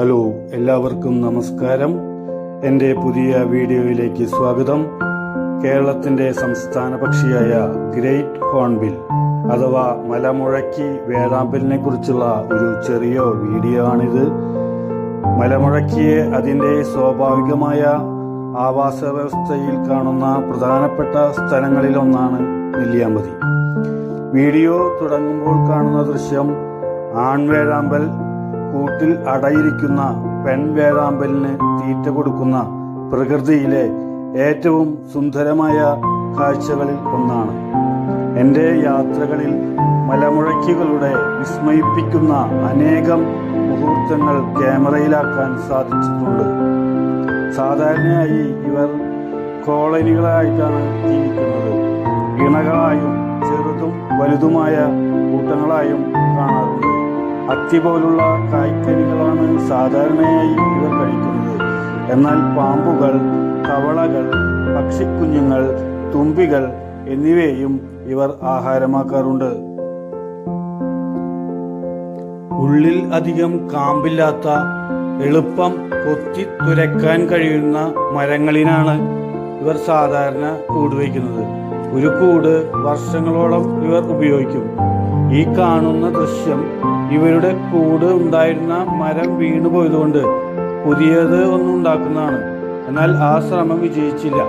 Hello, എല്ലാവർക്കും നമസ്കാരം. എൻ്റെ പുതിയ വീഡിയോയിലേക്ക് സ്വാഗതം. കേരളത്തിൻ്റെ സംസ്ഥാന പക്ഷിയായ ഗ്രേറ്റ് ഹോൺബിൽ അഥവാ മലമുഴക്കി വേഴാമ്പലിനെ കുറിച്ചുള്ള ഒരു ചെറിയ വീഡിയോ ആണിത്. മലമുഴക്കിയെ അതിൻ്റെ സ്വാഭാവികമായ ആവാസ വ്യവസ്ഥയിൽ കാണുന്ന പ്രധാനപ്പെട്ട സ്ഥലങ്ങളിലൊന്നാണ് നെല്ലിയാമ്പതി. വീഡിയോ തുടങ്ങുമ്പോൾ കാണുന്ന ദൃശ്യം ആൺവേഴാമ്പൽ കൂട്ടിൽ അടയിരിക്കുന്ന പെൺവേഴാമ്പലിന് തീറ്റ കൊടുക്കുന്ന പ്രകൃതിയിലെ ഏറ്റവും സുന്ദരമായ കാഴ്ചകളിൽ ഒന്നാണ്. എൻ്റെ യാത്രകളിൽ മലമുഴക്കികളുടെ വിസ്മയിപ്പിക്കുന്ന അനേകം മുഹൂർത്തങ്ങൾ ക്യാമറയിലാക്കാൻ സാധിച്ചിട്ടുണ്ട്. സാധാരണയായി ഇവർ കോളനികളായിട്ടാണ് ജീവിക്കുന്നത്. ഇണകളായും ചെറുതും വലുതുമായ കൂട്ടങ്ങളായും കാണാറുണ്ട്. അത്തി പോലുള്ള കായ്ക്കനികളാണ് സാധാരണയായി ഇവർ കഴിക്കുന്നത്. എന്നാൽ പാമ്പുകൾ, തവളകൾ, പക്ഷിക്കുഞ്ഞുങ്ങൾ, തുമ്പികൾ എന്നിവയെയും ഇവർ ആഹാരമാക്കാറുണ്ട്. ഉള്ളിൽ അധികം കാമ്പില്ലാത്ത, എളുപ്പം കൊത്തി തുരക്കാൻ കഴിയുന്ന മരങ്ങളിലാണ് ഇവർ സാധാരണ കൂട് വയ്ക്കുന്നത്. ഒരു കൂട് വർഷങ്ങളോളം ഇവർ ഉപയോഗിക്കും. ഈ കാണുന്ന ദൃശ്യം ഇവരുടെ കൂട് ഉണ്ടായിരുന്ന മരം വീണുപോയതുകൊണ്ട് പുതിയത് ഒന്നുണ്ടാക്കുന്നതാണ്. എന്നാൽ ആ ശ്രമം വിജയിച്ചില്ല.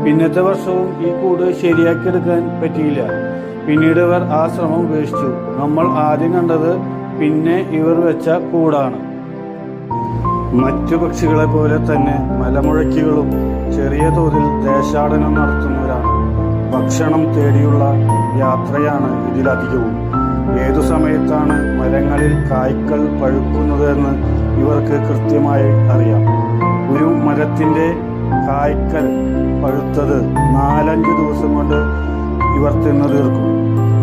പിന്നത്തെ വർഷവും ഈ കൂട് ശരിയാക്കിയെടുക്കാൻ പറ്റിയില്ല. പിന്നീട് ഇവർ ആ ശ്രമം ഉപേക്ഷിച്ചു. നമ്മൾ ആദ്യം കണ്ടത് പിന്നെ ഇവർ വെച്ച കൂടാണ്. മറ്റു പക്ഷികളെ പോലെ തന്നെ മലമുഴക്കികളും ചെറിയ തോതിൽ ദേശാടനം നടത്തുന്നവരാണ്. ഭക്ഷണം തേടിയുള്ള യാത്രയാണ് ഇതിലധികവും. ഏതു സമയത്താണ് മരങ്ങളിൽ കായ്കൾ പഴുക്കുന്നത് എന്ന് ഇവർക്ക് കൃത്യമായി അറിയാം. ഒരു മരത്തിൻ്റെ കായ്ക്കൽ പഴുത്തത് 4-5 ദിവസം കൊണ്ട് ഇവർ തിന്നു തീർക്കും.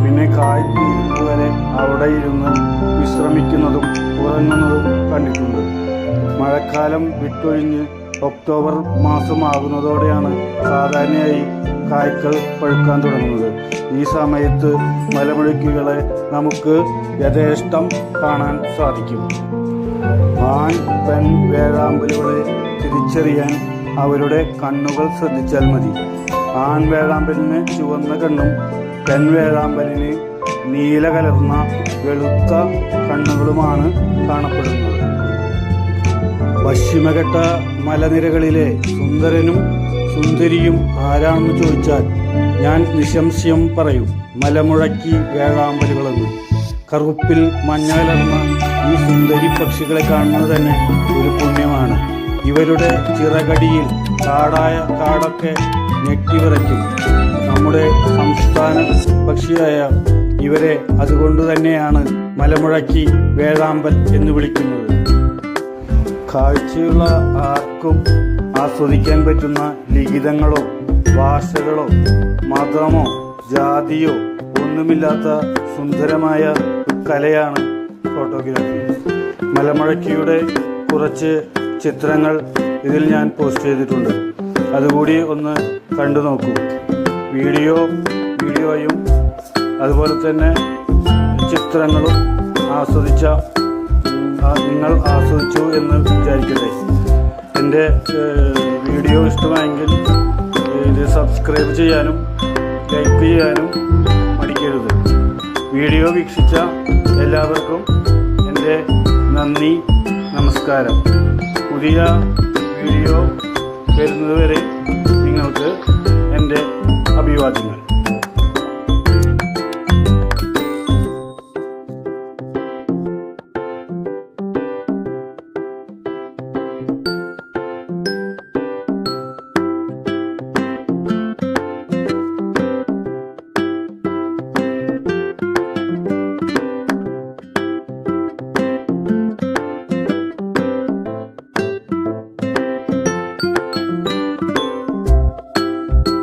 പിന്നെ കായ് തീരുന്നതുവരെ അവിടെ ഇരുന്ന് വിശ്രമിക്കുന്നതും ഉറങ്ങുന്നതും കണ്ടിട്ടുണ്ട്. മഴക്കാലം വിട്ടൊഴിഞ്ഞ് ഒക്ടോബർ മാസമാകുന്നതോടെയാണ് സാധാരണയായി കായ്കൾ പഴുക്കാൻ തുടങ്ങുന്നത്. ഈ സമയത്ത് മലമുഴക്കികളെ നമുക്ക് യഥേഷ്ടം കാണാൻ സാധിക്കും. ആൺ പെൺ വേഴാമ്പലുകളെ തിരിച്ചറിയാൻ അവരുടെ കണ്ണുകൾ ശ്രദ്ധിച്ചാൽ മതി. ആൺ വേഴാമ്പലിന് ചുവന്ന കണ്ണും പെൺവേഴാമ്പലിന് നീല കലർന്ന വെളുത്ത കണ്ണുകളുമാണ് കാണപ്പെടുന്നത്. പശ്ചിമഘട്ട മലനിരകളിലെ സുന്ദരനും സുന്ദരിയും ആരാണെന്ന് ചോദിച്ചാൽ ഞാൻ നിസ്സംശയം പറയും മലമുഴക്കി വേഴാമ്പലുകളെന്ന്. കറുപ്പിൽ മഞ്ഞ കലർന്ന ഈ സുന്ദരി പക്ഷികളെ കാണുന്നത് തന്നെ ഒരു പുണ്യമാണ്. ഇവരുടെ ചിറകടിയിൽ കാടൊക്കെ ഞെട്ടിവിറയ്ക്കും. നമ്മുടെ സംസ്ഥാന പക്ഷിയായ ഇവരെ അതുകൊണ്ട് തന്നെയാണ് മലമുഴക്കി വേഴാമ്പൽ എന്ന് വിളിക്കുന്നത്. കാഴ്ചയുള്ള ആർക്കും ആസ്വദിക്കാൻ പറ്റുന്ന ലിഖിതങ്ങളോ ഭാഷകളോ മതമോ ജാതിയോ ഒന്നുമില്ലാത്ത സുന്ദരമായ കലയാണ് ഫോട്ടോഗ്രാഫി. മലമുഴക്കിയുടെ കുറച്ച് ചിത്രങ്ങൾ ഇതിൽ ഞാൻ പോസ്റ്റ് ചെയ്തിട്ടുണ്ട്. അതുകൂടി ഒന്ന് കണ്ടു നോക്കൂ. വീഡിയോയും അതുപോലെ തന്നെ ചിത്രങ്ങളും നിങ്ങൾ ആസ്വദിച്ചു എന്ന് വിചാരിക്കട്ടെ. എൻ്റെ വീഡിയോ ഇഷ്ടമായെങ്കിൽ ഇത് സബ്സ്ക്രൈബ് ചെയ്യാനും ലൈക്ക് ചെയ്യാനും മടിക്കരുത്. വീഡിയോ വീക്ഷിച്ച എല്ലാവർക്കും എൻ്റെ നന്ദി, നമസ്കാരം. പുതിയ വീഡിയോ വരുന്നതുവരെ നിങ്ങൾക്ക് എൻ്റെ അഭിവാദ്യങ്ങൾ.